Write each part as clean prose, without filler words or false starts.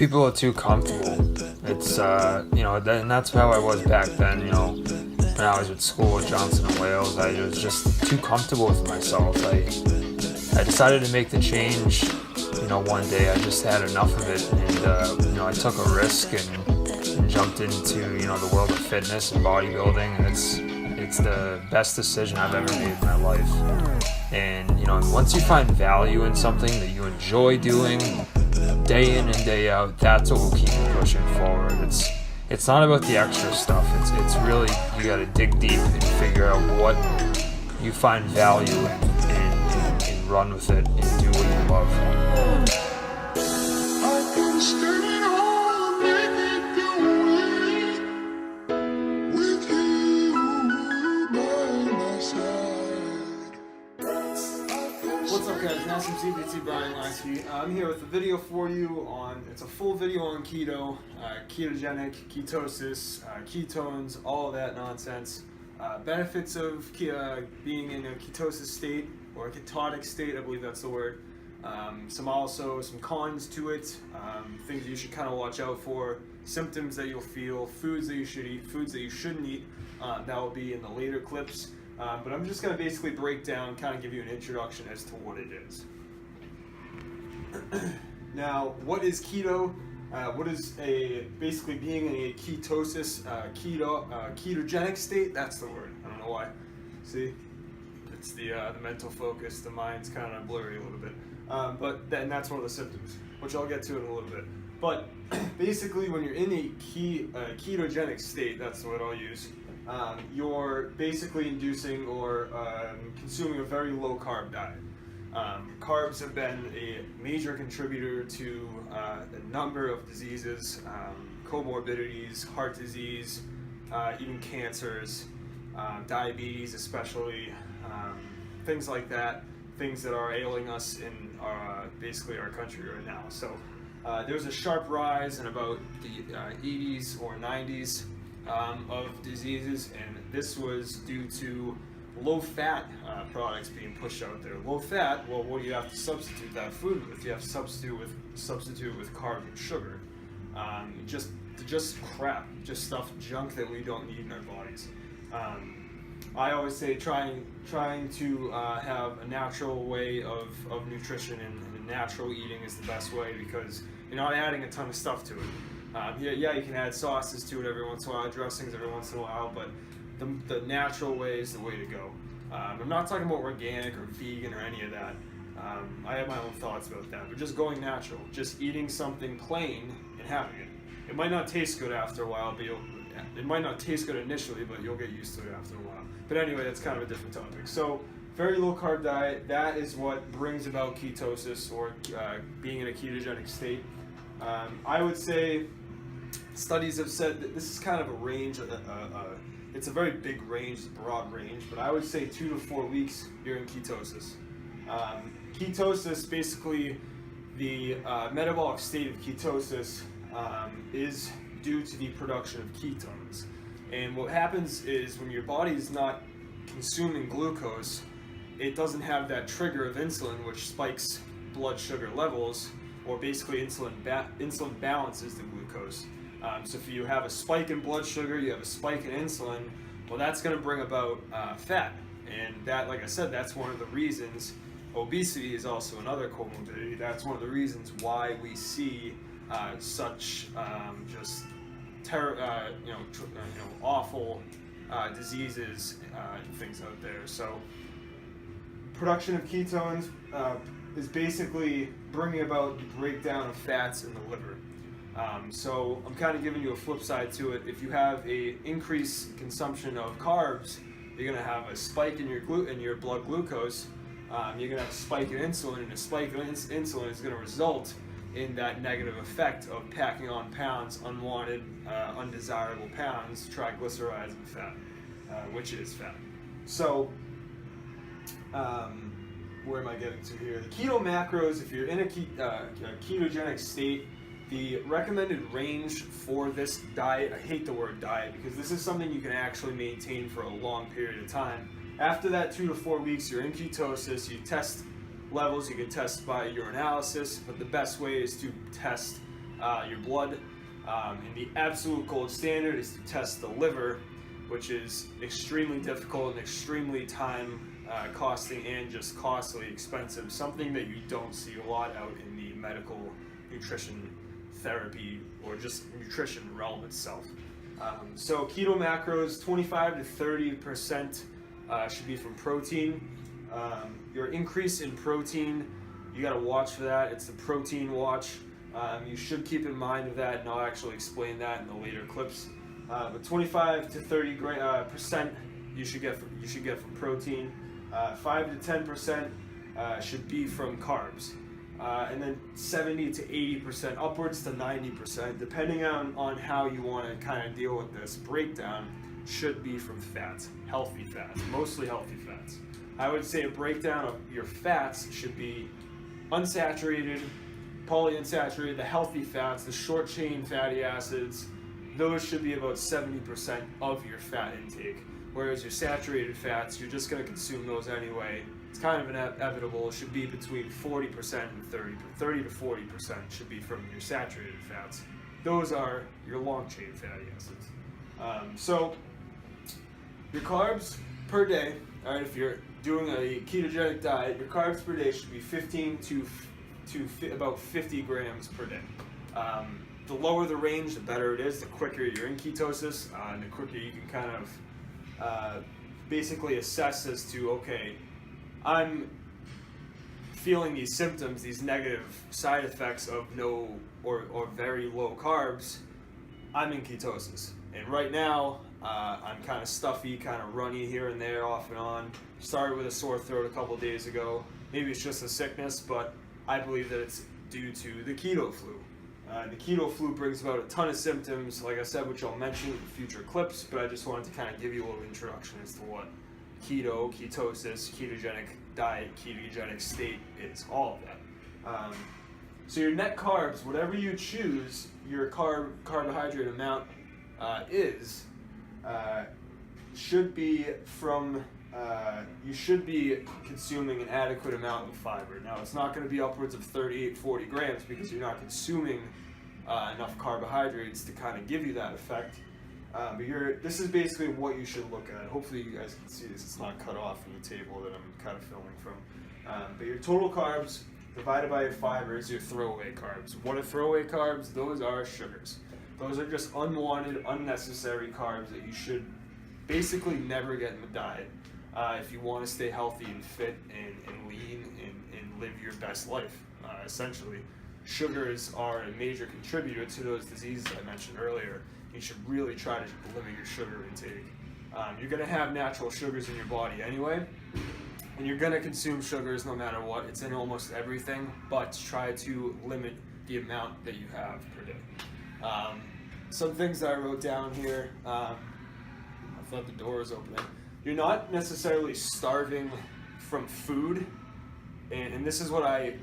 People are too comfortable. It's and that's how I was back then. When I was at school at Johnson and Wales, I was just too comfortable with myself. I decided to make the change. One day I just had enough of it, and I took a risk and jumped into the world of fitness and bodybuilding, and it's the best decision I've ever made in my life. And once you find value in something that you enjoy doing day in and day out, that's what will keep you pushing forward. It's not about the extra stuff. It's really, you got to dig deep and figure out what you find value in and run with it and do what you love. What's up, guys? Massive CBT Brian Lasky. I'm here with a video for you it's a full video on keto, ketogenic, ketosis, ketones, all of that nonsense. Benefits of being in a ketosis state or a ketotic state, I believe that's the word. Some cons to it, things you should kind of watch out for, symptoms that you'll feel, foods that you should eat, foods that you shouldn't eat. That will be in the later clips. But I'm just going to basically break down, kind of give you an introduction as to what it is. Now, what is keto? What is basically being in a ketosis, ketogenic state? That's the word. I don't know why. See, it's the mental focus. The mind's kind of blurry a little bit. But then that's one of the symptoms, which I'll get to in a little bit. But basically, when you're in a ketogenic state, that's the word I'll use. You're basically inducing or consuming a very low carb diet. Carbs have been a major contributor to a number of diseases, comorbidities, heart disease, even cancers, diabetes especially, things like that, things that are ailing us in basically our country right now. So there's a sharp rise in about the 80s or 90s of diseases, and this was due to low-fat products being pushed out there. Low-fat, well, what do you have to substitute that food with? You have to substitute with carbs and sugar. Just crap, just stuff, junk that we don't need in our bodies. I always say trying to have a natural way of nutrition and natural eating is the best way, because you're not adding a ton of stuff to it. You can add sauces to it every once in a while, dressings every once in a while, but the natural way is the way to go. I'm not talking about organic or vegan or any of that. I have my own thoughts about that, but just going natural, just eating something plain and having it. It might not taste good after a while, but it might not taste good initially, but you'll get used to it after a while. But anyway, that's kind of a different topic. So, very low carb diet, that is what brings about ketosis or being in a ketogenic state. I would say studies have said that this is kind of a range, it's a very big range, it's a broad range, but I would say 2 to 4 weeks you're in ketosis. Ketosis, basically the metabolic state of ketosis is due to the production of ketones. And what happens is when your body is not consuming glucose, it doesn't have that trigger of insulin, which spikes blood sugar levels, or basically insulin balances the glucose. So if you have a spike in blood sugar, you have a spike in insulin, well, that's going to bring about fat. And that, like I said, that's one of the reasons. Obesity is also another comorbidity. That's one of the reasons why we see such just awful diseases and things out there. So production of ketones is basically bringing about the breakdown of fats in the liver. So I'm kind of giving you a flip side to it. If you have a increased consumption of carbs, you're going to have a spike in your blood glucose. You're going to have a spike in insulin, and a spike in insulin is going to result in that negative effect of packing on pounds, unwanted, undesirable pounds, triglycerides and fat, which is fat. So, where am I getting to here? The keto macros, if you're in a ketogenic state, the recommended range for this diet, I hate the word diet because this is something you can actually maintain for a long period of time. After that 2 to 4 weeks, you're in ketosis, you test levels, you can test by urinalysis, but the best way is to test your blood. And the absolute gold standard is to test the liver, which is extremely difficult and extremely time costing and just costly, expensive, something that you don't see a lot out in the medical nutrition therapy or just nutrition realm itself. So keto macros, 25 to 30% should be from protein. Your increase in protein, you got to watch for that. It's the protein watch. You should keep in mind of that, and I'll actually explain that in the later clips. But 25 to 30% you should get from protein. 5 to 10% should be from carbs, and then 70 to 80%, upwards to 90%, depending on how you want to kind of deal with this breakdown, should be from fats, healthy fats, mostly healthy fats. I would say a breakdown of your fats should be unsaturated, polyunsaturated, the healthy fats, the short chain fatty acids. Those should be about 70% of your fat intake. Whereas your saturated fats, you're just going to consume those anyway. It's kind of inevitable. It should be between 40% and 30 to 40% should be from your saturated fats. Those are your long chain fatty acids. So your carbs per day, all right, if you're doing a ketogenic diet, your carbs per day should be 15 to about 50 grams per day. The lower the range, the better it is, the quicker you're in ketosis, and the quicker you can kind of basically assess as to, okay, I'm feeling these symptoms, these negative side effects of no or very low carbs. I'm in ketosis, and right now I'm kind of stuffy, kind of runny here and there, off and on. Started with a sore throat a couple days ago. Maybe it's just a sickness, but I believe that it's due to the keto flu. The keto flu brings about a ton of symptoms, like I said, which I'll mention in future clips, but I just wanted to kind of give you a little introduction as to what keto, ketosis, ketogenic diet, ketogenic state is, all of that. So your net carbs, whatever you choose, your carbohydrate amount should be from, you should be consuming an adequate amount of fiber. Now, it's not going to be upwards of 38, 40 grams because you're not consuming enough carbohydrates to kind of give you that effect. But this is basically what you should look at. Hopefully you guys can see this. It's not cut off from the table that I'm kind of filming from. But your total carbs divided by your fiber is your throwaway carbs. What are throwaway carbs? Those are sugars. Those are just unwanted, unnecessary carbs that you should basically never get in the diet if you want to stay healthy and fit and lean and live your best life, essentially. Sugars are a major contributor to those diseases I mentioned earlier. You should really try to limit your sugar intake. You're going to have natural sugars in your body anyway, and you're going to consume sugars no matter what. It's in almost everything, but try to limit the amount that you have per day. Some things that I wrote down here, I thought the door was opening. You're not necessarily starving from food, and this is what I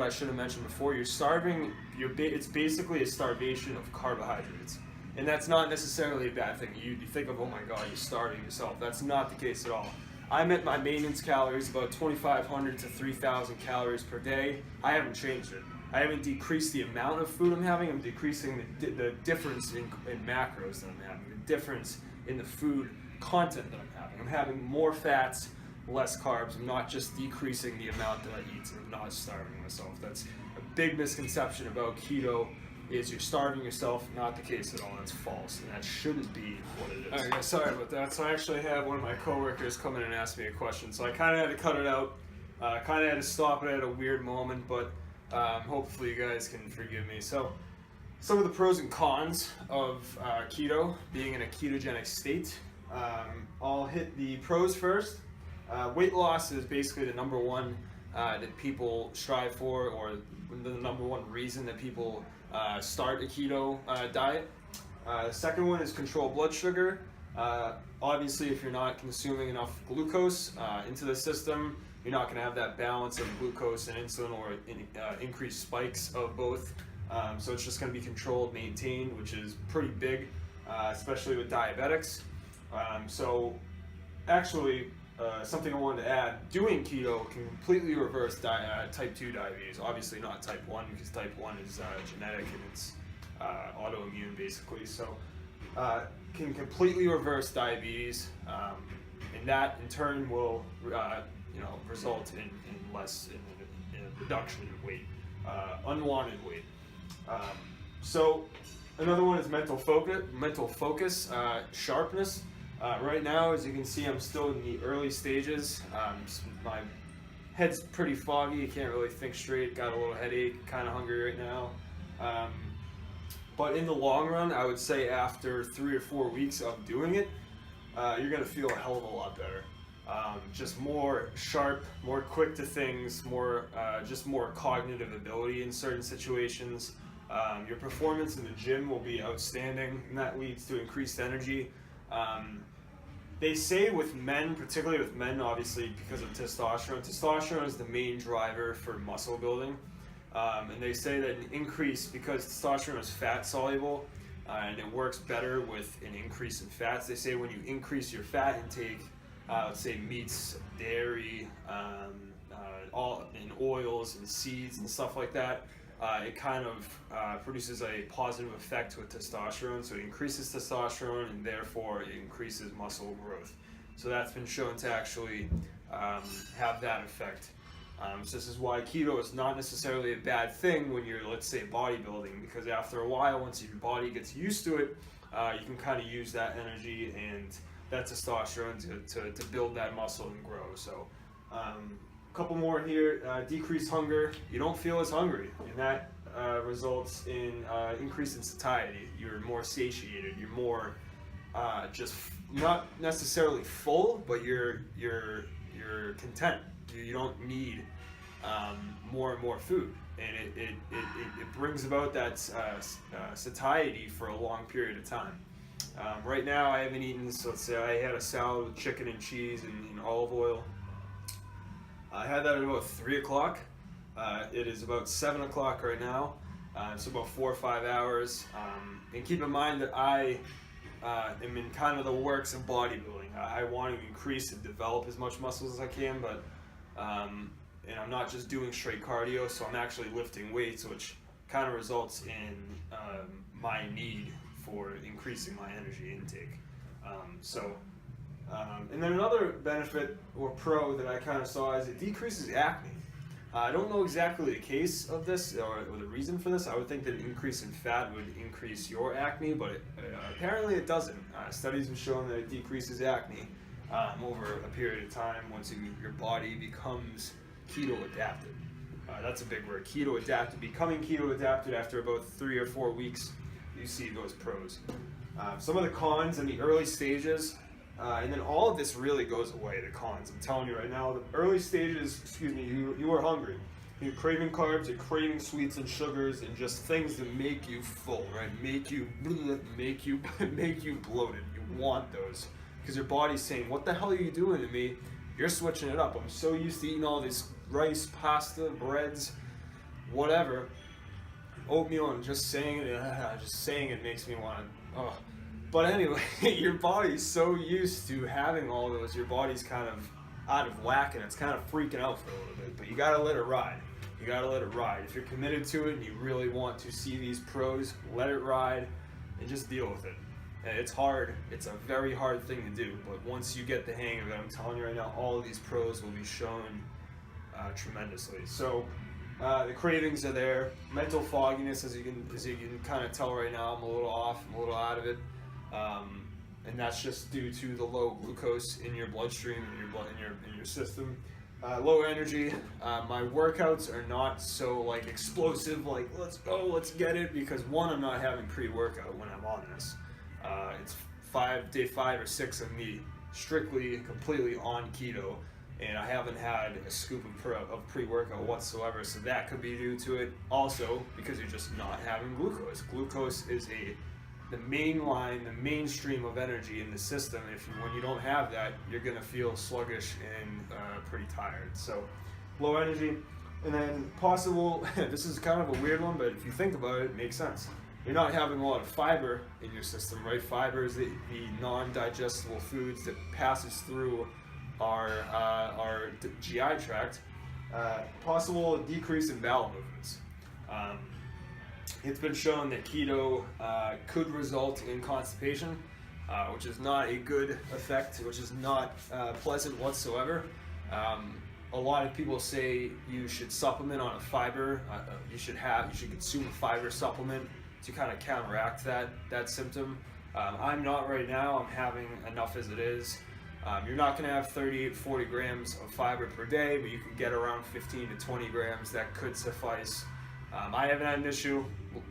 should have mentioned before. You're starving. It's basically a starvation of carbohydrates, and that's not necessarily a bad thing. You think of, oh my God, you're starving yourself. That's not the case at all. I'm at my maintenance calories, about 2,500 to 3,000 calories per day. I haven't changed it. I haven't decreased the amount of food I'm having. I'm decreasing the difference in macros that I'm having, the difference in the food content that I'm having. I'm having more fats, less carbs. I'm not just decreasing the amount that I eat, and I'm not starving myself. That's a big misconception about keto, is you're starving yourself. Not the case at all. That's false, and that shouldn't be what it is. All right, guys, sorry about that. So I actually had one of my coworkers come in and ask me a question, so I kind of had to cut it out. Kind of had to stop it at a weird moment, but hopefully you guys can forgive me. So some of the pros and cons of keto, being in a ketogenic state. I'll hit the pros first. Weight loss is basically the number one that people strive for, or the number one reason that people start a keto diet. The second one is control blood sugar. Obviously, if you're not consuming enough glucose into the system, you're not going to have that balance of glucose and insulin, or increased spikes of both. So it's just going to be controlled, maintained, which is pretty big, especially with diabetics. So actually, something I wanted to add, doing keto can completely reverse type 2 diabetes. Obviously not type 1, because type 1 is genetic and it's autoimmune basically. So can completely reverse diabetes, and that in turn will result in a reduction in weight, unwanted weight. So another one is mental focus, sharpness. Right now, as you can see, I'm still in the early stages. My head's pretty foggy. I can't really think straight. Got a little headache. Kind of hungry right now. But in the long run, I would say after 3 or 4 weeks of doing it, you're gonna feel a hell of a lot better. Just more sharp, more quick to things, more cognitive ability in certain situations. Your performance in the gym will be outstanding, and that leads to increased energy. They say with men, particularly with men, obviously because of testosterone is the main driver for muscle building. And they say that an increase, because testosterone is fat soluble, and it works better with an increase in fats. They say when you increase your fat intake, let's say meats, dairy, all in oils and seeds and stuff like that, it kind of produces a positive effect with testosterone. So it increases testosterone and therefore it increases muscle growth. So that's been shown to actually have that effect. So this is why keto is not necessarily a bad thing when you're, let's say, bodybuilding, because after a while, once your body gets used to it, you can kind of use that energy and that testosterone to build that muscle and grow. So a couple more here. Decreased hunger. You don't feel as hungry, and that results in increase in satiety. You're more satiated. You're more just not necessarily full, but you're content. You don't need more and more food, and it brings about that satiety for a long period of time. Right now I haven't eaten, so let's say I had a salad with chicken and cheese and olive oil. I had that at about 3 o'clock. It is about 7 o'clock right now, so about 4 or 5 hours. And keep in mind that I am in kind of the works of bodybuilding. I want to increase and develop as much muscles as I can, but and I'm not just doing straight cardio, so I'm actually lifting weights, which kind of results in my need for increasing my energy intake. And then another benefit or pro that I kind of saw is it decreases acne. I don't know exactly the case of this or the reason for this. I would think that an increase in fat would increase your acne, but apparently it doesn't. Studies have shown that it decreases acne over a period of time once your body becomes keto adapted. That's a big word, keto adapted. Becoming keto adapted after about 3 or 4 weeks, you see those pros. Some of the cons in the early stages, and then all of this really goes away, the cons. I'm telling you right now, the early stages, you are hungry. You're craving carbs, you're craving sweets and sugars and just things that make you full, right? Make you bloated. You want those because your body's saying, what the hell are you doing to me? You're switching it up. I'm so used to eating all this rice, pasta, breads, whatever, oatmeal, and just saying it makes me want to. But anyway, your body's so used to having all those, your body's kind of out of whack and it's kind of freaking out for a little bit. But you gotta let it ride. You gotta let it ride. If you're committed to it and you really want to see these pros, let it ride and just deal with it. It's hard. It's a very hard thing to do. But once you get the hang of it, I'm telling you right now, all of these pros will be shown tremendously. So the cravings are there. Mental fogginess, as you can kind of tell right now, I'm a little off. I'm a little out of it. And that's just due to the low glucose in your bloodstream, in your system. Low energy. My workouts are not so like explosive, like let's go, let's get it, because one, I'm not having pre-workout when I'm on this. It's day 5 or 6 of me strictly, completely on keto, and I haven't had a scoop of pre-workout whatsoever, so that could be due to it. Also, because you're just not having glucose. Glucose is the main line, the mainstream of energy in the system. When you don't have that, you're gonna feel sluggish and pretty tired. So low energy, and then possible. This is kind of a weird one, but if you think about it, it makes sense. You're not having a lot of fiber in your system, right? Fiber is the non-digestible foods that passes through our GI tract. Possible decrease in bowel movements. it's been shown that keto could result in constipation, which is not a good effect, which is not pleasant whatsoever. A lot of people say you should supplement on a fiber. You should consume a fiber supplement to kind of counteract that symptom. I'm not right now. I'm having enough as it is. You're not going to have 38 to 40 grams of fiber per day, but you can get around 15 to 20 grams. That could suffice. I haven't had an issue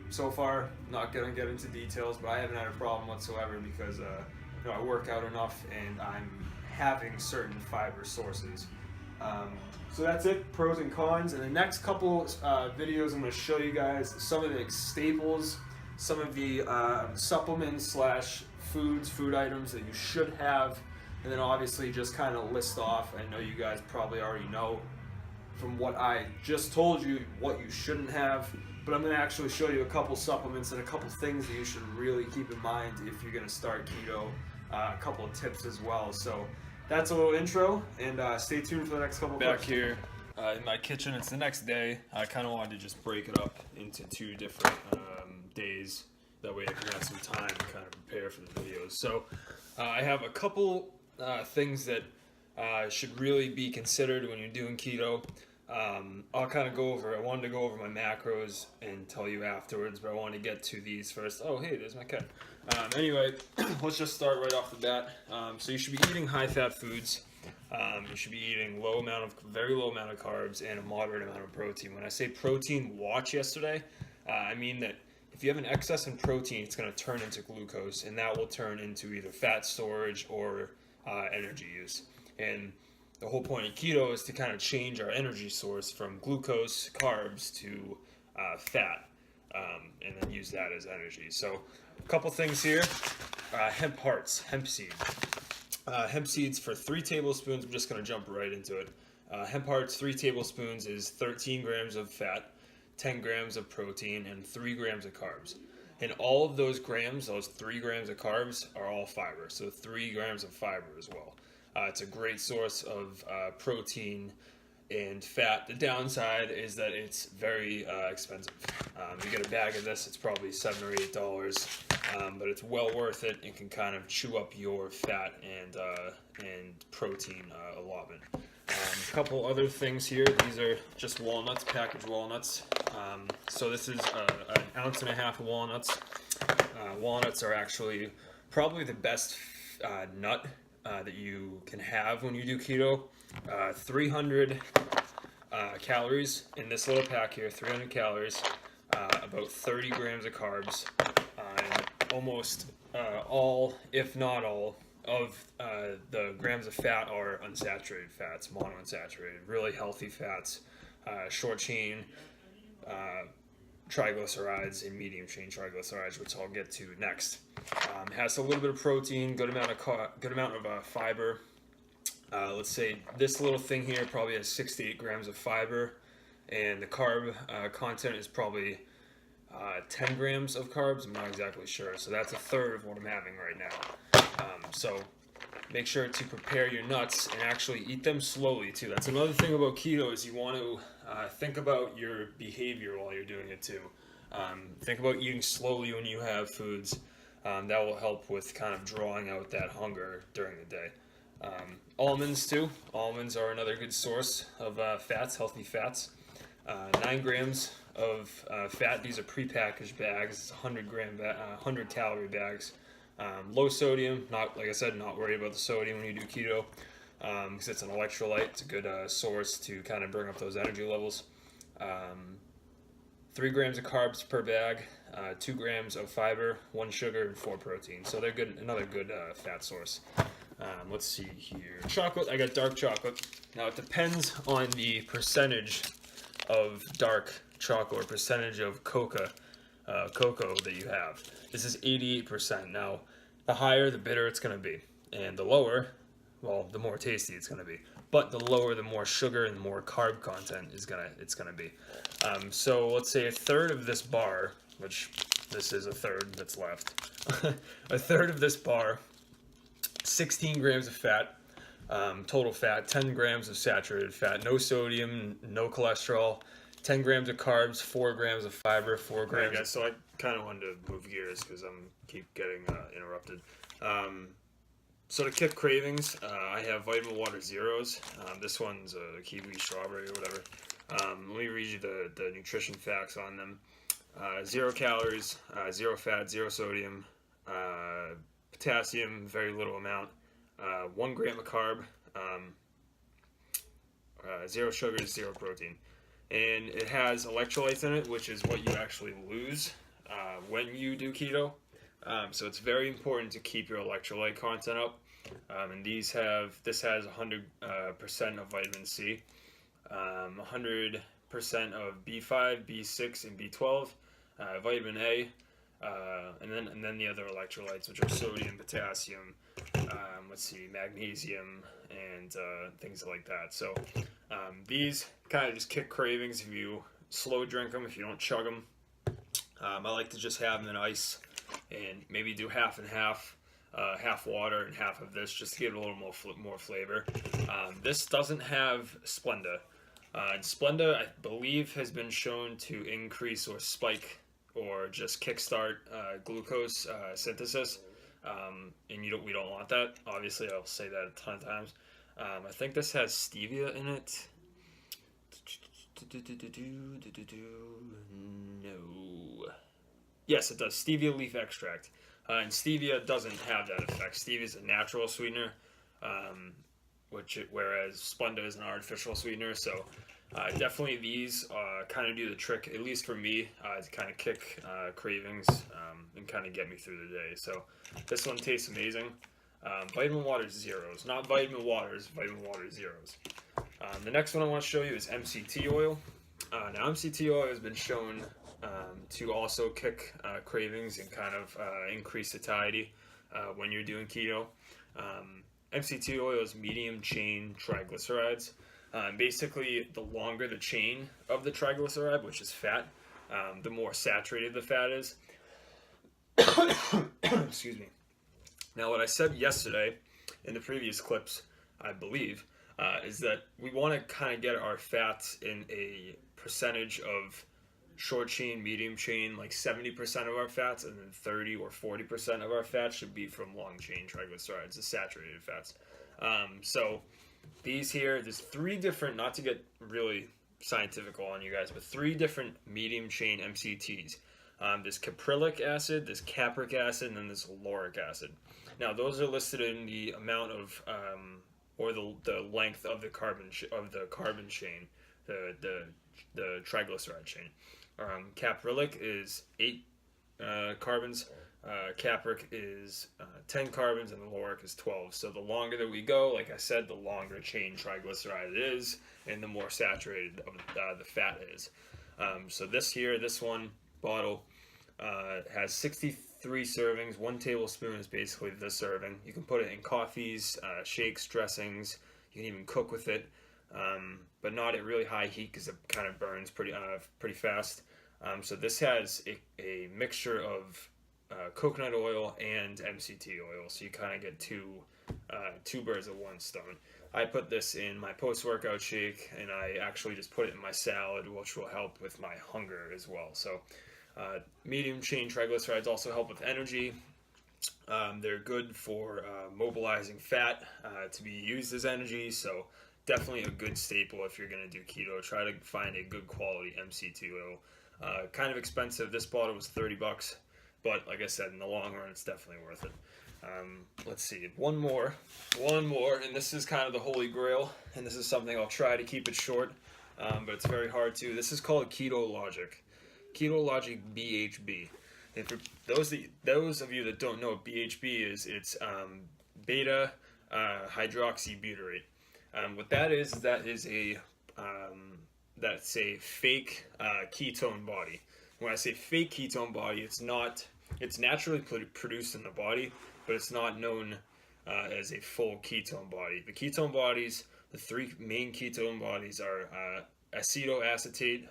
so far. Not going to get into details, but I haven't had a problem whatsoever because I work out enough and I'm having certain fiber sources. So that's it, pros and cons. In the next couple videos, I'm going to show you guys some of the staples, some of the supplements / food items that you should have, and then obviously just kind of list off. I know you guys probably already know from what I just told you what you shouldn't have, but I'm going to actually show you a couple supplements and a couple things that you should really keep in mind if you're going to start keto, a couple of tips as well. So that's a little intro, and stay tuned for the next couple. Back here in my kitchen, it's the next day. I kind of wanted to just break it up into 2 different days. That way I can have some time to kind of prepare for the videos. So I have a couple things that should really be considered when you're doing keto. I'll kind of I wanted to go over my macros and tell you afterwards, but I wanted to get to these first. Oh, hey, there's my cat. Anyway, let's just start right off the bat. So you should be eating high-fat foods. You should be eating very low amount of carbs and a moderate amount of protein. When I say protein watch yesterday, I mean that if you have an excess in protein, it's going to turn into glucose, and that will turn into either fat storage or energy use. And the whole point of keto is to kind of change our energy source from glucose, carbs, to fat, and then use that as energy. So a couple things here. Hemp hearts, hemp seed. Hemp seeds for 3 tablespoons. I'm just going to jump right into it. Hemp hearts, 3 tablespoons is 13 grams of fat, 10 grams of protein, and 3 grams of carbs. And all of those grams, those 3 grams of carbs, are all fiber. So 3 grams of fiber as well. It's a great source of protein and fat. The downside is that it's very expensive. You get a bag of this, it's probably $7 or $8, but it's well worth it. It can kind of chew up your fat and protein allotment. A couple other things here. These are just walnuts, packaged walnuts. So this is an 1.5 ounces of walnuts. Walnuts are actually probably the best nut that you can have when you do keto. 300 calories in this little pack here, 300 calories, about 30 grams of carbs, and almost all, if not all, of the grams of fat are unsaturated fats, monounsaturated, really healthy fats, short chain triglycerides and medium chain triglycerides, which I'll get to next. Has a little bit of protein, good amount of fiber. Let's say this little thing here probably has 6 to 8 grams of fiber, and the carb content is probably 10 grams of carbs. I'm not exactly sure, so that's a third of what I'm having right now. So make sure to prepare your nuts and actually eat them slowly too. That's another thing about keto, is you want to think about your behavior while you're doing it too. Think about eating slowly when you have foods. That will help with kind of drawing out that hunger during the day. Almonds too. Almonds are another good source of fats, healthy fats. 9 grams of fat. These are prepackaged bags. It's 100 calorie bags. Low sodium. Not, like I said, not worried about the sodium when you do keto, because it's an electrolyte. It's a good source to kind of bring up those energy levels. 3 grams of carbs per bag, 2 grams of fiber, 1 sugar, and 4 protein. So they're good. Another good fat source. Let's see here. Chocolate. I got dark chocolate. Now it depends on the percentage of dark chocolate or percentage of cocoa that you have. This is 88%. Now, the higher, the bitter it's going to be, and the lower, well, the more tasty it's going to be. But the lower, the more sugar and the more carb content it's gonna be. So let's say a third of this bar, which this is a third that's left, a third of this bar, 16 grams of fat, total fat, 10 grams of saturated fat, no sodium, no cholesterol, 10 grams of carbs, 4 grams of fiber, 4 grams. Right, guys, so I kind of wanted to move gears because I'm keep getting interrupted. So to kick cravings, I have Vitamin Water Zeros. This one's a kiwi strawberry or whatever. Let me read you the nutrition facts on them. 0 calories, 0 fat, 0 sodium, potassium, very little amount, 1 gram of carb, 0 sugars, 0 protein. And it has electrolytes in it, which is what you actually lose when you do keto. So it's very important to keep your electrolyte content up. And this has 100% of vitamin C, 100% of B5, B6, and B12, vitamin A, and then the other electrolytes, which are sodium, potassium, magnesium, and things like that. So these kind of just kick cravings if you slow drink them, if you don't chug them. I like to just have them in ice and maybe do half and half. Half water and half of this, just to get a little more flavor. This doesn't have Splenda. And Splenda, I believe, has been shown to increase or spike or just kickstart glucose synthesis. And we don't want that. Obviously, I'll say that a ton of times. I think this has stevia in it. No. Yes, it does. Stevia leaf extract. And stevia doesn't have that effect. Stevia is a natural sweetener, whereas Splenda is an artificial sweetener. So definitely these kind of do the trick, at least for me, to kind of kick cravings and kind of get me through the day. So this one tastes amazing. Vitamin Water Zeros, not Vitamin Waters, Vitamin Water Zeros. The next one I want to show you is MCT oil. Now MCT oil has been shown to also kick cravings and kind of increase satiety when you're doing keto. MCT oil is medium chain triglycerides. Basically, the longer the chain of the triglyceride, which is fat, the more saturated the fat is. Excuse me. Now, what I said yesterday in the previous clips, I believe, is that we want to kind of get our fats in a percentage of short chain, medium chain, like 70% of our fats, and then 30 or 40% of our fats should be from long chain triglycerides, the saturated fats. So these here, there's 3 different, not to get really scientific on you guys, but 3 different medium chain MCTs. There's caprylic acid, there's capric acid, and then there's lauric acid. Now those are listed in the amount of or the length of the carbon chain, the triglyceride chain. Caprylic is 8 carbons, capric is 10 carbons, and the lauric is 12. So the longer that we go, like I said, the longer chain triglyceride it is, and the more saturated the fat is. So this one bottle has 63 servings. 1 tablespoon is basically the serving. You can put it in coffees, shakes, dressings. You can even cook with it. But not at really high heat because it kind of burns pretty fast. So this has a mixture of coconut oil and MCT oil, so you kind of get two birds with one stone. I put this in my post-workout shake, and I actually just put it in my salad, which will help with my hunger as well. So medium chain triglycerides also help with energy. They're good for mobilizing fat to be used as energy, so definitely a good staple if you're going to do keto. Try to find a good quality MCT oil. Kind of expensive. This bottle was $30, but like I said, in the long run, it's definitely worth it. Let's see, one more, and this is kind of the holy grail, and this is something I'll try to keep it short, but it's very hard to. This is called Ketologic BHB. And for those of you that don't know what BHB is, it's beta hydroxybutyrate. What that is that's a fake ketone body. When I say fake ketone body, it's naturally produced in the body, but it's not known as a full ketone body. The ketone bodies, the 3 main ketone bodies are acetoacetate,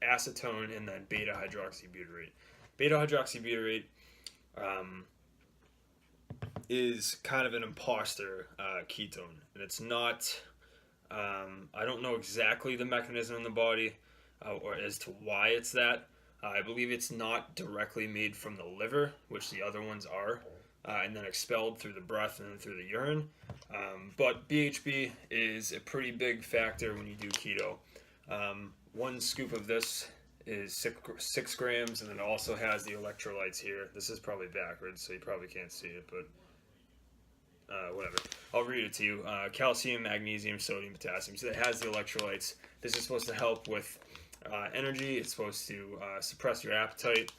acetone, and then beta hydroxybutyrate. Beta hydroxybutyrate is kind of an imposter ketone, and it's not. I don't know exactly the mechanism in the body. or as to why it's that. I believe it's not directly made from the liver, which the other ones are, and then expelled through the breath and then through the urine. But BHB is a pretty big factor when you do keto. One scoop of this is 6 grams, and then it also has the electrolytes here. This is probably backwards, so you probably can't see it, but whatever. I'll read it to you. Calcium, magnesium, sodium, potassium. So it has the electrolytes. This is supposed to help with energy. It's supposed to suppress your appetite.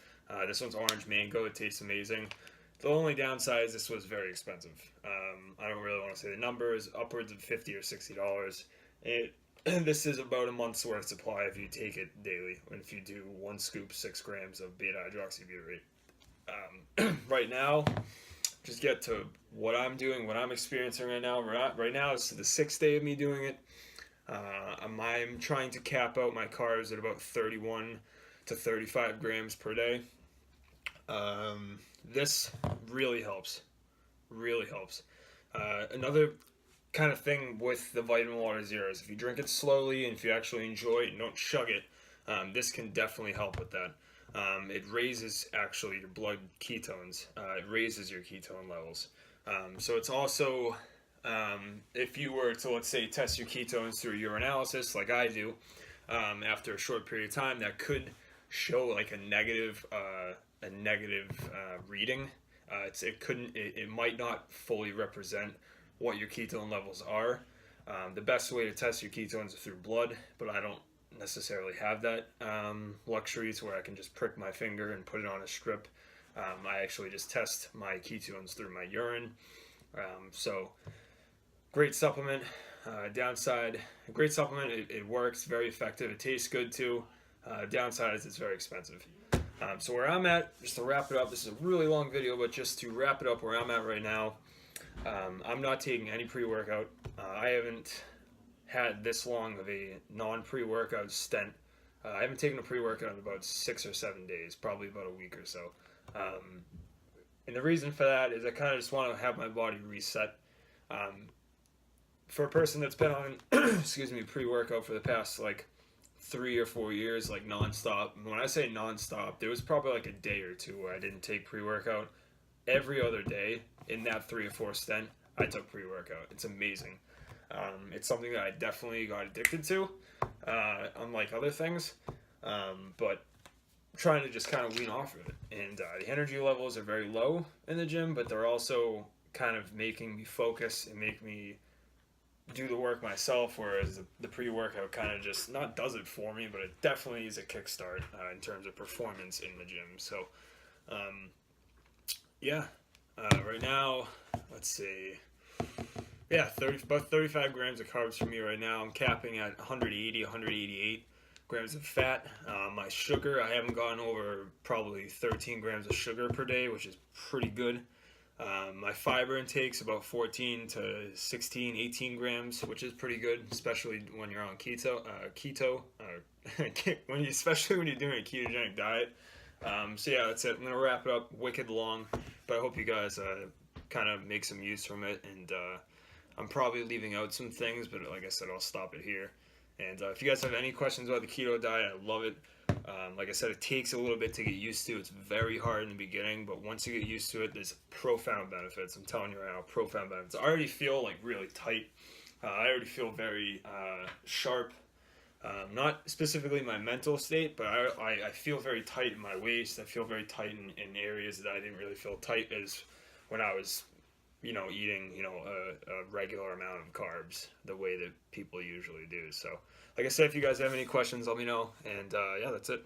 This one's orange mango. It tastes amazing. The only downside is this was very expensive. I don't really want to say the numbers. Upwards of $50 or $60. This is about a month's worth supply if you take it daily. And if you do 1 scoop, 6 grams of beta hydroxybutyrate. Right now, just get to what I'm doing, what I'm experiencing right now. Right now is the 6th day of me doing it. I'm trying to cap out my carbs at about 31 to 35 grams per day. This really helps. Really helps. Another kind of thing with the vitamin water zeros, if you drink it slowly and if you actually enjoy it and don't chug it, this can definitely help with that. It raises actually your blood ketones. It raises your ketone levels. So it's also, if you were to, let's say, test your ketones through urinalysis like I do, after a short period of time, that could show like a negative reading. It might not fully represent what your ketone levels are. The best way to test your ketones is through blood, but I don't necessarily have that luxury to where I can just prick my finger and put it on a strip. I actually just test my ketones through my urine. So great supplement. Downside, great supplement. It works, very effective. It tastes good too. Downside is it's very expensive. So where I'm at, just to wrap it up, this is a really long video, but just to wrap it up where I'm at right now, I'm not taking any pre-workout. I haven't had this long of a non-pre-workout stint. I haven't taken a pre-workout in about 6 or 7 days, probably about a week or so. And the reason for that is I kind of just want to have my body reset. For a person that's been on, pre-workout for the past like 3 or 4 years, like nonstop. When I say nonstop, there was probably like a day or two where I didn't take pre-workout. Every other day in that 3 or 4 stint, I took pre-workout. It's amazing. It's something that I definitely got addicted to, unlike other things. But I'm trying to just kind of wean off of it. And the energy levels are very low in the gym, but they're also kind of making me focus and make me do the work myself, whereas the pre-workout kind of just not does it for me, but it definitely is a kickstart in terms of performance in the gym. So right now, let's see, about 35 grams of carbs for me right now. I'm capping at 188 grams of fat. My sugar, I haven't gone over probably 13 grams of sugar per day, which is pretty good. My fiber intake's about 14 to 16, 18 grams, which is pretty good, especially when you're on especially when you're doing a ketogenic diet. So yeah, that's it. I'm gonna wrap it up wicked long, but I hope you guys kind of make some use from it. And I'm probably leaving out some things, but like I said, I'll stop it here. And if you guys have any questions about the keto diet, I love it. Like I said, it takes a little bit to get used to. It's very hard in the beginning, but once you get used to it, there's profound benefits. I'm telling you right now, profound benefits. I already feel like really tight. I already feel very sharp. Not specifically my mental state, but I feel very tight in my waist. I feel very tight in areas that I didn't really feel tight as when I was, eating, a regular amount of carbs the way that people usually do. So, like I said, if you guys have any questions, let me know. And yeah, that's it.